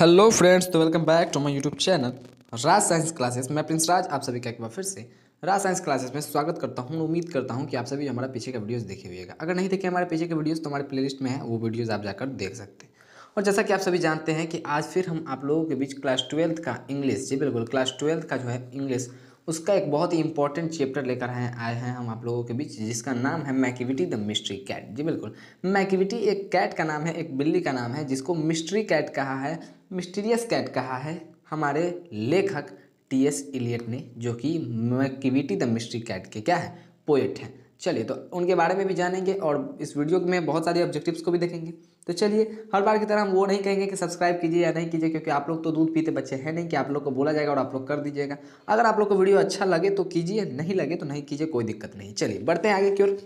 Hello friends, तो welcome back to my YouTube channel Raj science classes. मैं प्रिंस राज आप सभी का एक बार फिर से राज साइंस क्लासेस में स्वागत करता हूं। उम्मीद करता हूं कि आप सभी हमारा पीछे का वीडियोस देखे हुएगा। अगर नहीं देखे हमारे पीछे के वीडियोस तो हमारे प्लेलिस्ट में है, वो वीडियोस आप जाकर देख सकते हैं। और जैसा कि आप सभी जानते हैं कि आज फिर हम आप लोगों के बीच क्लास 12th का इंग्लिश, जी बिल्कुल क्लास 12th का जो है इंग्लिश, उसका एक बहुत ही इंपॉर्टेंट चैप्टर लेकर आए हैं हम आप लोगों के बीच, जिसका नाम है मैकिविटी द मिस्ट्री कैट। जी बिल्कुल, मैकिविटी एक कैट का नाम है, एक बिल्ली का नाम है, जिसको मिस्ट्री कैट कहा है, मिस्टीरियस कैट कहा है हमारे लेखक टी.एस. इलियट ने, जो कि मैकिविटी द मिस्ट्री कैट के क्या है, पोएट हैं। चलिए, तो उनके बारे में भी जानेंगे और इस वीडियो में बहुत सारे ऑब्जेक्टिव्स को भी देखेंगे। तो चलिए, हर बार की तरह हम वो नहीं कहेंगे कि सब्सक्राइब कीजिए या नहीं कीजिए, क्योंकि आप लोग तो दूध पीते बच्चे हैं नहीं कि आप लोग को बोला जाएगा और आप लोग कर दीजिएगा। अगर आप लोग को वीडियो अच्छा लगे तो कीजिए, नहीं लगे तो नहीं कीजिए, कोई दिक्कत नहीं। चलिए बढ़ते हैं आगे की ओर।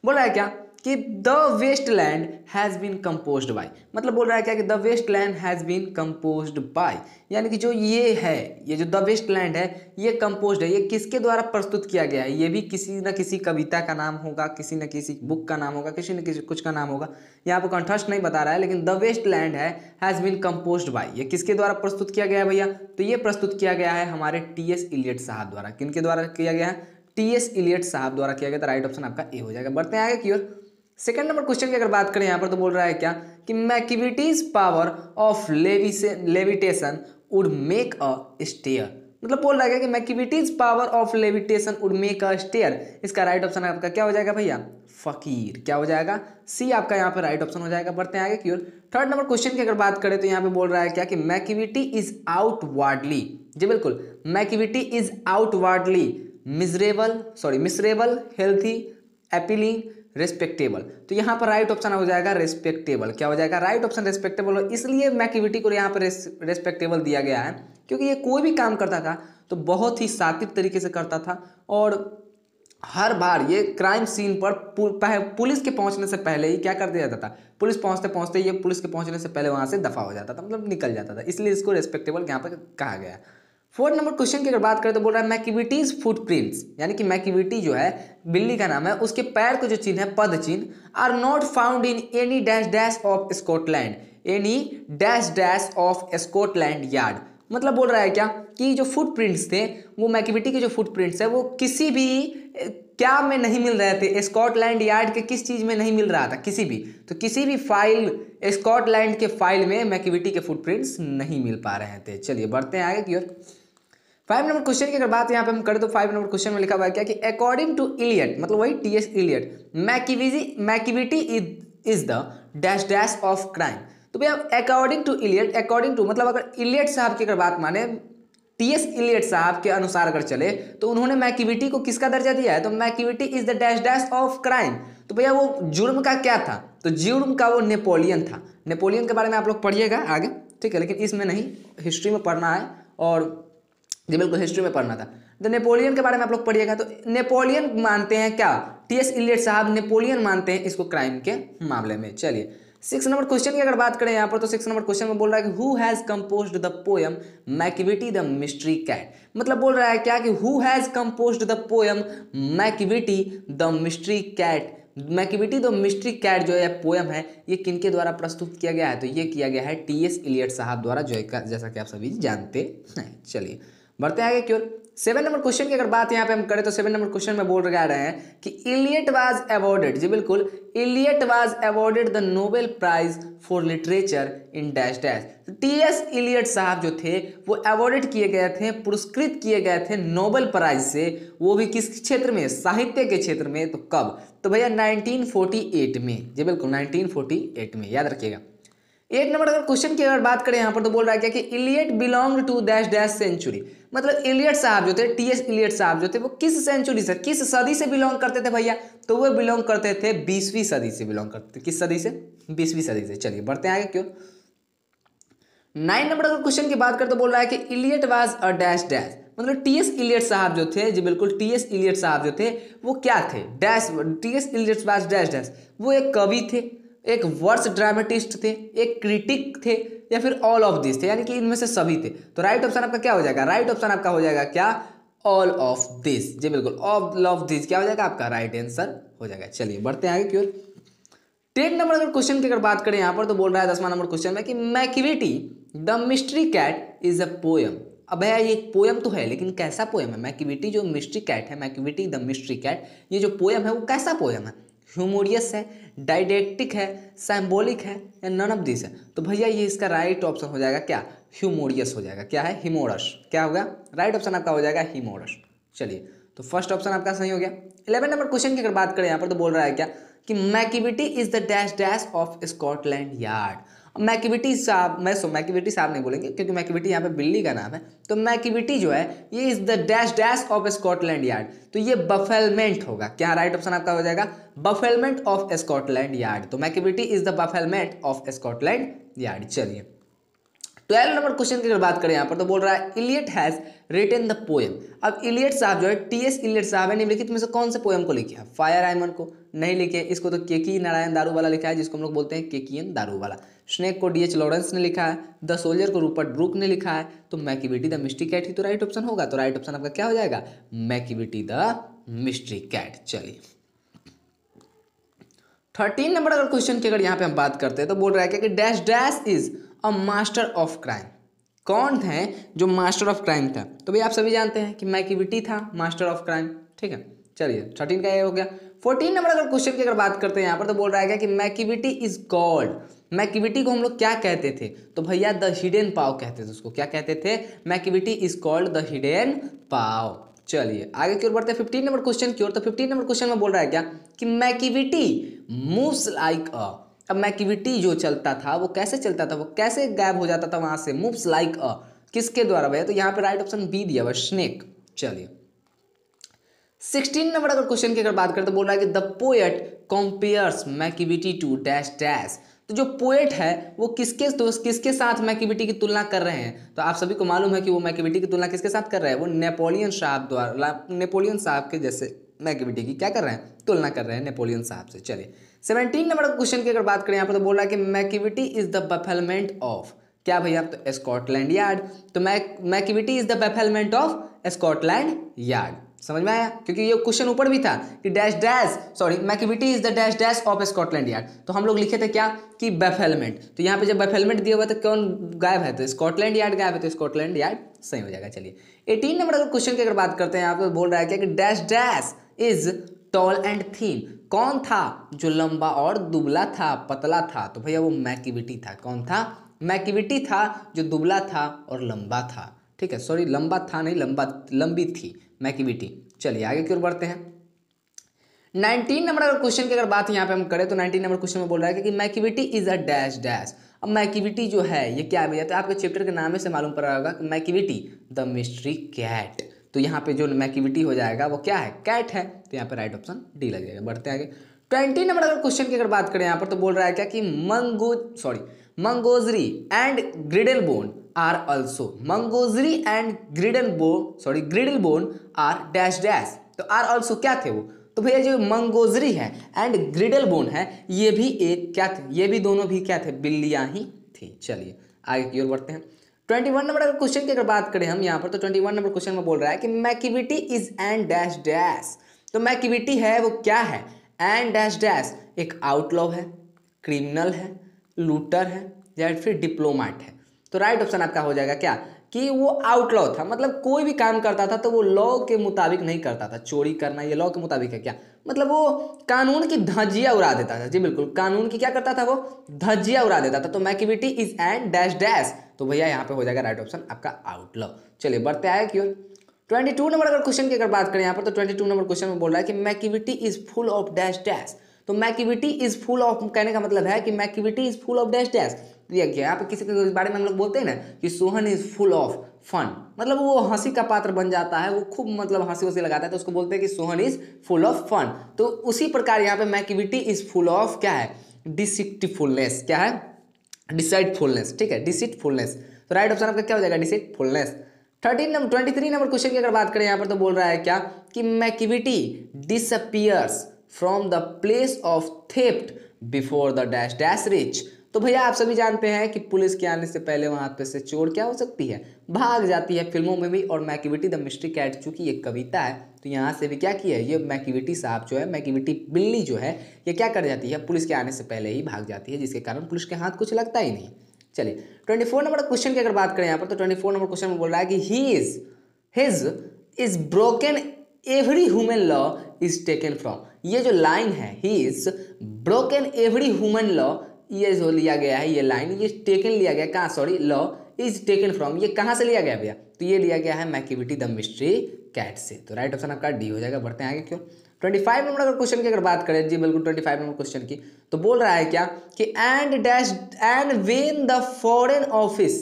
बोल रहा है क्या कि the Waste Land has been composed by, मतलब बोल रहा है क्या कि the Waste Land has been composed by, यानी कि जो ये है, ये जो द वेस्ट लैंड है, ये कंपोज्ड है, ये किसके द्वारा प्रस्तुत किया गया है। ये भी किसी न किसी कविता का नाम होगा, किसी न किसी बुक का नाम होगा, किसी न किसी कुछ का नाम होगा। यहाँ पर कंठस्थ नहीं बता रहा है, लेकिन द वेस्ट लैंड है हैज़ बीन कंपोज्ड बाय, ये किसके द्वारा प्रस्तुत किया गया है भैया? तो ये प्रस्तुत किया गया है हमारे टी.एस. इलियट साहब द्वारा। किनके द्वारा किया गया है? टी.एस. इलियट साहब द्वारा किया गया। तो राइट ऑप्शन आपका ए हो जाएगा। बढ़ते हैं आगे की ओर। सेकंड नंबर क्वेश्चन की अगर बात करें यहाँ पर, तो बोल रहा है क्या कि Macavity's power of levitation would make a stare, मतलब बोल रहा है कि Macavity's power of levitation would make a stare. इसका राइट ऑप्शन आपका क्या हो जाएगा भैया? फकीर। क्या हो जाएगा? सी आपका यहाँ पर राइट ऑप्शन हो जाएगा। बढ़ते हैं आगे की ओर। थर्ड नंबर क्वेश्चन की अगर बात करें तो यहाँ पे बोल रहा है क्या कि मैकिविटी इज आउटवर्डली, जी बिल्कुल, Macavity is outwardly miserable, healthy, appealing, respectable. तो यहाँ पर राइट ऑप्शन हो जाएगा रेस्पेक्टेबल। क्या हो जाएगा? राइट ऑप्शन रेस्पेक्टेबल हो। इसलिए मैकिविटी को यहाँ पर रेस्पेक्टेबल दिया गया है, क्योंकि ये कोई भी काम करता था तो बहुत ही सात्विक तरीके से करता था, और हर बार ये क्राइम सीन पर पुलिस के पहुंचने से पहले ही क्या कर दिया जाता था? पुलिस पहुंचते पहुंचते ये पुलिस के पहुंचने से पहले वहां से दफा हो जाता था, मतलब निकल जाता था, इसलिए इसको रेस्पेक्टेबल यहाँ पर कहा गया है। फोर्थ नंबर क्वेश्चन की अगर बात करें तो बोल रहा है मैकिविटीज फुटप्रिंट्स, यानी कि मैकिविटी जो है, बिल्ली का नाम है, उसके पैर के जो चिन्ह है, पद चिन्ह, are not found in any dash dash of Scotland, any dash dash of Scotland Yard. मतलब बोल रहा है क्या कि जो फुटप्रिंट्स थे, वो मैकिविटी के जो फुटप्रिंट्स है, वो किसी भी क्या में नहीं मिल रहे थे, स्कॉटलैंड यार्ड के किस चीज में नहीं मिल रहा था, किसी भी, तो किसी भी फाइल, स्कॉटलैंड के फाइल में मैकिविटी के फुटप्रिंट्स नहीं मिल पा रहे थे। चलिए बढ़ते हैं आगे की ओर। 5 नंबर क्वेश्चन की अगर बात यहाँ पे हम करें तो 5 नंबर क्वेश्चन में लिखा हुआ है क्या कि अकॉर्डिंग टू इलियट, मतलब वही T S. Eliot, Macavity is the dash dash of crime. तो भैया according to Eliot, according to मतलब अगर इलियट साहब की अगर बात माने, टी.एस. इलियट साहब के अनुसार अगर चले, तो उन्होंने मैकिविटी को किसका दर्जा दिया है? तो Macavity is the dash dash of crime. तो भैया वो जुर्म का क्या था? तो जुर्म का वो नेपोलियन था। नेपोलियन के बारे में आप लोग पढ़िएगा आगे, ठीक है, लेकिन इसमें नहीं, हिस्ट्री में पढ़ना है, और जी बिल्कुल हिस्ट्री में पढ़ना था। तो नेपोलियन के बारे में आप लोग पढ़िएगा। तो नेपोलियन मानते हैं क्या? टी.एस. इलियट साहब नेपोलियन मानते हैं इसको क्राइम के मामले में। चलिए 6 नंबर क्वेश्चन की अगर बात करें यहाँ पर, तो 6 नंबर क्वेश्चन में बोल रहा है कि who has composed the poem Macavity the mystery cat, मतलब बोल रहा है क्या कि who has composed the poem Macavity the mystery cat. Macavity the mystery cat जो है पोएम है, ये किनके द्वारा प्रस्तुत किया गया है? तो ये किया गया है टी.एस. इलियट साहब द्वारा, जैसा कि आप सभी जानते हैं। चलिए बढ़ते हैं आगे की ओर। 7 नंबर क्वेश्चन की अगर बात यहाँ पे हम करें तो 7 नंबर क्वेश्चन में बोल रहे हैं कि इलियट वाज अवॉर्डेड, जी बिल्कुल, Eliot was awarded the Nobel prize for literature in dash dash. TS. Eliot साहब जो थे वो अवॉर्डेड किए गए थे, पुरस्कृत किए गए थे नोबेल प्राइज से, वो भी किस क्षेत्र में? साहित्य के क्षेत्र में। तो कब? तो भैया 1948 में, जी बिल्कुल 1948 में, याद रखिएगा। 8 नंबर अगर क्वेश्चन की अगर बात करें यहाँ पर, तो बोल रहा है क्या कि Eliot belong to dash dash century, मतलब इलियट साहब जो थे, टी.एस. इलियट साहब जो थे, वो किस सेंचुरी से, किस सदी से बिलोंग करते थे भैया? तो वो बिलोंग करते थे 20वीं सदी से बिलोंग करते थे। किस सदी से? 20वीं सदी से। चलिए बढ़ते हैं आगे क्यों। 9 नंबर अगर क्वेश्चन की बात करें तो बोल रहा है कि Eliot was a dash dash, मतलब टी.एस. इलियट साहब जो थे, जी बिल्कुल टी.एस. इलियट साहब जो थे वो क्या थे? Dash, TS. Eliot was dash dash, वो एक कवि थे, एक वर्स ड्रामेटिस्ट थे, एक क्रिटिक थे, या फिर ऑल ऑफ दिस थे, यानी कि इनमें से सभी थे। तो राइट ऑप्शन आपका क्या हो जाएगा? राइट ऑप्शन आपका हो जाएगा क्या? ऑल ऑफ दिस, जी बिल्कुल, ऑल ऑफ दिस क्या हो जाएगा आपका? राइट आंसर हो जाएगा। चलिए बढ़ते हैं आगे की ओर। 10 नंबर अगर क्वेश्चन की अगर बात करें यहाँ पर, तो बोल रहा है 10वां नंबर क्वेश्चन में कि Macavity the mystery cat is a poem. अब भैया ये एक पोयम तो है, लेकिन कैसा पोयम है? मैकिविटी जो मिस्ट्री कैट है, मैकिविटी द मिस्ट्री कैट, ये जो पोयम है वो कैसा पोयम है? ह्यूमोरियस है, डायडेक्टिक है, सैम्बोलिक है, या नन ऑफ दिस है? तो भैया ये इसका राइट ऑप्शन हो जाएगा क्या? ह्यूमोरियस हो जाएगा। क्या है? हिमोरस। क्या होगा? राइट ऑप्शन आपका हो जाएगा हिमोरस। चलिए, तो फर्स्ट ऑप्शन आपका सही हो गया। 11 नंबर क्वेश्चन की अगर बात करें यहाँ पर, तो बोल रहा है क्या कि Macavity is the dash dash of Scotland Yard. Macavity साहब, मैकिविटी साहब नहीं बोलेंगे क्योंकि मैकिविटी यहाँ पे बिल्ली का नाम है। तो मैकिविटी जो है ये is the dash dash of Scotland Yard, तो ये बफेलमेंट होगा। क्या राइट ऑप्शन आपका हो जाएगा? Bafflement of Scotland Yard. तो Macavity is the bafflement of Scotland Yard. चलिए, 12 नंबर क्वेश्चन की अगर बात करें यहाँ पर, तो बोल रहा है Eliot has written the poem. अब इलियट साहब जो है, टीएस इलियट साहब है, निम्नलिखित में से कौन से पोएम को लिखे हैं? फायर आइमन को नहीं लिखे, इसको तो केकी नारायण दारूवाला लिखा है, जिसको हम लोग बोलते हैं केकीएन दारूवाला। स्नेक को डीएच लॉरेंस ने लिखा है, द सोल्जर को रूपर्ट ब्रूक ने लिखा है। तो मैकिविटी द मिस्ट्री कैट ही तो राइट ऑप्शन होगा। तो राइट ऑप्शन आपका क्या हो जाएगा? मैकिविटी द मिस्ट्री कैट। चलिए, 13 नंबर अगर क्वेश्चन की अगर यहाँ पे हम बात करते हैं, तो बोल रहा है कि dash dash is a master of crime. कौन है जो मास्टर ऑफ क्राइम था? तो भाई आप सभी जानते हैं कि मैकिविटी था मास्टर ऑफ क्राइम। ठीक है, चलिए 13 का ये हो गया। 14 नंबर अगर क्वेश्चन की अगर बात करते हैं यहाँ पर, तो बोल रहा है कि मैकिविटी इज कॉल्ड। मैकिविटी को हम लोग क्या कहते थे? तो भैया द हिडन पाव कहते थे उसको। क्या कहते थे? मैकिविटी इज कॉल्ड द हिडन पाव। चलिए आगे की ओर बढ़ते हैं 15 नंबर क्वेश्चन की ओर। तो 15 नंबर क्वेश्चन में बोल रहा है क्या कि मैकिविटी मूव्स लाइक अ। अब मैकिविटी जो चलता था वो कैसे चलता था? वो कैसे गायब हो जाता था वहां से? मूव्स लाइक अ, किसके द्वारा भैया? तो यहाँ पे राइट ऑप्शन बी दिया हुआ, स्नेक। चलिए, 16 नंबर अगर क्वेश्चन की अगर बात करें, तो बोल रहा है कि the poet compares Macavity to dash dash. तो जो पोएट है वो किसके साथ मैकिविटी की तुलना कर रहे हैं? तो आप सभी को मालूम है कि वो मैकिविटी की तुलना किसके साथ कर रहे हैं? वो नेपोलियन साहब द्वारा, नेपोलियन साहब के जैसे मैकिविटी की क्या कर रहे हैं? तुलना कर रहे हैं नेपोलियन साहब से। चलिए, 17 नंबर क्वेश्चन की अगर बात करें यहाँ पर, तो बोल रहा है कि Macavity is the bafflement of. क्या भैया? तो स्कॉटलैंड यार्ड। तो Macavity is the bafflement of Scotland Yard. समझ में आया? क्योंकि ये क्वेश्चन ऊपर भी था कि dash dash, sorry, Macavity is the dash dash of Scotland Yard. तो हम लोग लिखे थे क्या कि बफेलमेंट। तो यहाँ पे जब बफेलमेंट दिया हुआ तो कौन गायब है? तो स्कॉटलैंड यार्ड गायब है, तो स्कॉटलैंड यार्ड सही हो जाएगा। चलिए, 18 नंबर अगर क्वेश्चन की अगर बात करते हैं यहाँ पे, बोल रहा है क्या कि dash dash is tall and थीन। कौन था जो लंबा और दुबला था, पतला था? तो भैया वो मैकिविटी था। कौन था? मैकिविटी था जो दुबला था और लंबा था। ठीक है, सॉरी, लंबा था नहीं, लंबी थी मैकिविटी। चलिए आगे की ओर बढ़ते हैं। 19 नंबर अगर क्वेश्चन की अगर बात यहाँ पे हम करें, तो 19 नंबर क्वेश्चन में बोल रहा है कि Macavity is a dash dash. अब मैकिविटी जो है ये क्या है भैया? तो आपके चैप्टर के नाम से मालूम पड़ रहा होगा कि मैकिविटी द मिस्ट्री कैट। तो यहाँ पे जो मैकिविटी हो जाएगा वो क्या है? कैट है। तो यहाँ पे राइट ऑप्शन डी लग जाएगा। बढ़ते आगे। 20 नंबर अगर क्वेश्चन की अगर बात करें यहाँ पर, तो बोल रहा है क्या कि Mungojerrie and Griddlebone are also. Mungojerrie and Griddlebone are dash dash. तो आर ऑल्सो क्या थे वो? तो भैया जो मंगोजरी है एंड ग्रिडल बोन है, ये भी एक क्या थे? ये भी दोनों भी क्या थे? बिल्लियां ही थी। चलिए आगे की ओर बढ़ते हैं। 21 नंबर अगर क्वेश्चन की अगर बात करें हम यहाँ पर, तो 21 नंबर क्वेश्चन में बोल रहा है कि Macavity is and dash dash. तो मैकिविटी है वो क्या है? एंड डैश डैश एक आउटलॉ है, क्रिमिनल है, लूटर है, या फिर डिप्लोमेट है। तो राइट ऑप्शन आपका हो जाएगा क्या कि वो आउटलॉ था। मतलब कोई भी काम करता था तो वो लॉ के मुताबिक नहीं करता था। चोरी करना ये लॉ के मुताबिक है क्या? मतलब वो कानून की धज्जियां उड़ा देता था। जी बिल्कुल, कानून की क्या करता था? वो धज्जियां उड़ा देता था। तो Macavity is and dash dash. तो भैया यहाँ पे हो जाएगा राइट ऑप्शन आपका आउटलॉ। चलिए बढ़ते आए क्यों। 22 नंबर अगर क्वेश्चन की अगर बात करें यहाँ पर, तो 22 नंबर क्वेश्चन में बोल रहा है कि Macavity is full of dash dash. तो मैकिविटी इज फुल ऑफ कहने का मतलब है कि Macavity is full of dash dash. यहाँ पे किसी के बारे में हम लोग बोलते हैं ना कि Sohan is full of fun, मतलब वो हंसी का पात्र बन जाता है, वो खूब मतलब हंसी वसी लगाता है, तो उसको बोलते हैं कि Sohan is full of fun. तो उसी प्रकार यहाँ पे मैकिविटी इज फुल ऑफ क्या है? डिसिप्टफुलनेस। क्या है? डिसाइडफुलनेस। ठीक है, डिसिप्टफुलनेस। तो राइट ऑप्शन आपका क्या हो जाएगा? डिसिप्टफुलनेस। 23 नंबर क्वेश्चन की अगर बात करें यहाँ पर, तो बोल रहा है क्या कि Macavity disappears from the place of theft before the dash dash reach. तो भैया आप सभी जानते हैं कि पुलिस के आने से पहले वहां पे से चोर क्या हो सकती है? भाग जाती है, फिल्मों में भी। और मैकिविटी द मिस्ट्री कैट चूंकि एक कविता है, तो यहाँ से भी क्या किया है? ये मैकिविटी साहब जो है, मैकिविटी बिल्ली जो है, ये क्या कर जाती है? पुलिस के आने से पहले ही भाग जाती है, जिसके कारण पुलिस के हाथ कुछ लगता ही नहीं। चलिए 24 नंबर क्वेश्चन की अगर बात करें यहाँ पर, तो 24 नंबर क्वेश्चन में बोल रहा है कि his is broken every human law is taken from. ये जो लाइन है he is broken every human law, ये जो लिया गया है ये लाइन, ये टेकन लिया गया कहाँ, sorry, law is taken from, ये कहाँ से लिया गया भैया, तो ये लिया गया है मैकिविटी द मिस्ट्री कैट से। तो राइट ऑप्शन आपका डी हो जाएगा। बढ़ते हैं आगे। क्यों 25 नंबर अगर क्वेश्चन की अगर बात करें, जी बिल्कुल 25 नंबर क्वेश्चन की, तो बोल रहा है क्या कि and dash and when the foreign office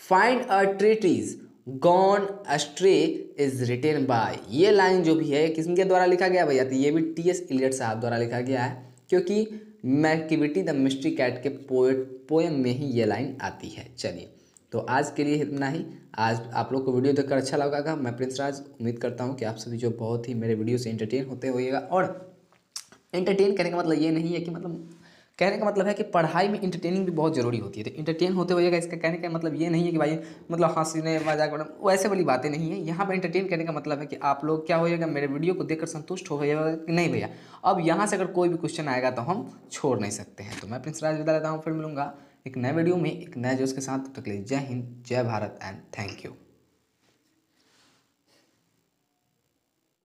find a treaties gone astray is written by, ये लाइन जो भी है किसके द्वारा लिखा गया भैया, तो ये भी टी.एस. इलियट साहब द्वारा लिखा गया है, क्योंकि मैकिविटी द मिस्ट्री कैट के पोएम में ही ये लाइन आती है। चलिए तो आज के लिए इतना ही। आज आप लोग को वीडियो देखकर अच्छा लगा। मैं प्रिंस राज उम्मीद करता हूँ कि आप सभी जो बहुत ही मेरे वीडियो से एंटरटेन होते होइएगा। और एंटरटेन करने का मतलब ये नहीं है कि मतलब, कहने का मतलब है कि पढ़ाई में इंटरटेनिंग भी बहुत ज़रूरी होती है, तो इंटरटेन होते होइएगा। इसका कहने का मतलब ये नहीं है कि भाई मतलब हंसने मजाक वैसे वाली बातें नहीं है। यहाँ पर एंटरटेन करने का मतलब है कि आप लोग क्या होइएगा, मेरे वीडियो को देखकर संतुष्ट हो जाएगा कि नहीं भैया अब यहाँ से अगर कोई भी क्वेश्चन आएगा तो हम छोड़ नहीं सकते हैं। तो मैं प्रिंस राज विदा लेता हूँ, फिर मिलूंगा एक नए वीडियो में एक नए जोश के साथ। तब तक के लिए जय हिंद, जय भारत एंड थैंक यू।